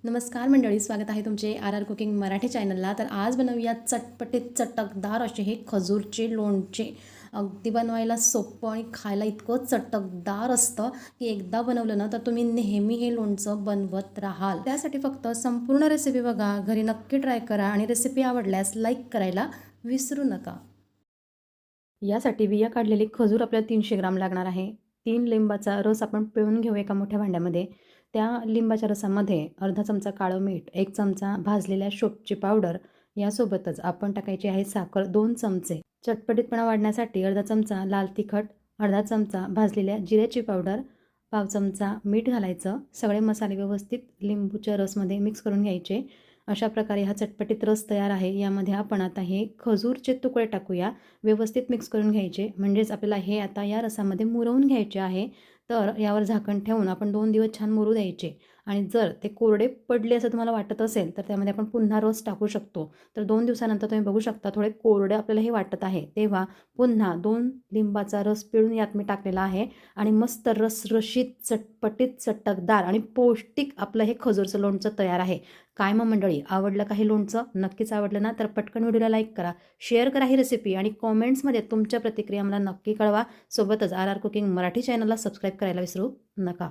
नमस्कार मंडळी, स्वागत आहे तुमचे आर आर कुकिंग मराठी चॅनलला. तर आज बनवूया चटपटीत चटकदार असे हे खजूरचे लोणचे. अगदी बनवायला सोपं आणि खायला इतकं चटकदार असतं की एकदा बनवलं ना तर तुम्ही नेहमी हे लोणचं बनवत राहाल. त्यासाठी फक्त संपूर्ण रेसिपी बघा, घरी नक्की ट्राय करा आणि रेसिपी आवडल्यास लाईक करायला विसरू नका. यासाठी बिया काढलेली खजूर आपल्याला 300 ग्राम लागणार आहे. 3 लिंबाचा रस आपण पिळून घेऊ एका मोठ्या भांड्यामध्ये. त्या लिंबाच्या रसामध्ये अर्धा चमचा काळं मीठ, 1 चमचा भाजलेल्या शेपूची पावडर, यासोबतच आपण टाकायची आहे साखर 2 चमचे. चटपटीतपणा वाढण्यासाठी अर्धा चमचा लाल तिखट, अर्धा चमचा भाजलेल्या जिऱ्याची पावडर, पाव चमचा मीठ घालायचं. सगळे मसाले व्यवस्थित लिंबूच्या रसमध्ये मिक्स करून घ्यायचे. अशा प्रकारे हा चटपटीत रस तयार आहे. यामध्ये आपण आता हे खजूरचे तुकडे टाकूया. व्यवस्थित मिक्स करून घ्यायचे. म्हणजेच आपल्याला हे आता या रसामध्ये मुरवून घ्यायचे आहे. तर यावर झाकण ठेवून आपण 2 दिवस छान मुरू द्यायचे. आणि जर ते कोरडे पडले असं तुम्हाला वाटत असेल तर त्यामध्ये आपण पुन्हा रस टाकू शकतो. तर 2 दिवसानंतर तुम्ही बघू शकता थोडे कोरडे आपल्याला हे वाटत आहे, तेव्हा पुन्हा 2 लिंबाचा रस पिळून यात मी टाकलेला आहे आणि मस्त रसरशीत, चटपटीत, चटकदार आणि पौष्टिक आपलं हे खजूरचं लोणचं तयार आहे. काय मग मंडळी, आवडलं का हे लोणचं? नक्कीच आवडलं ना तर पटकन व्हिडिओला लाईक करा, शेअर करा ही रेसिपी आणि कॉमेंट्समध्ये तुमच्या प्रतिक्रिया मला नक्की कळवा. सोबतच आर आर कुकिंग मराठी चॅनलला सबस्क्राईब करायला विसरू नका.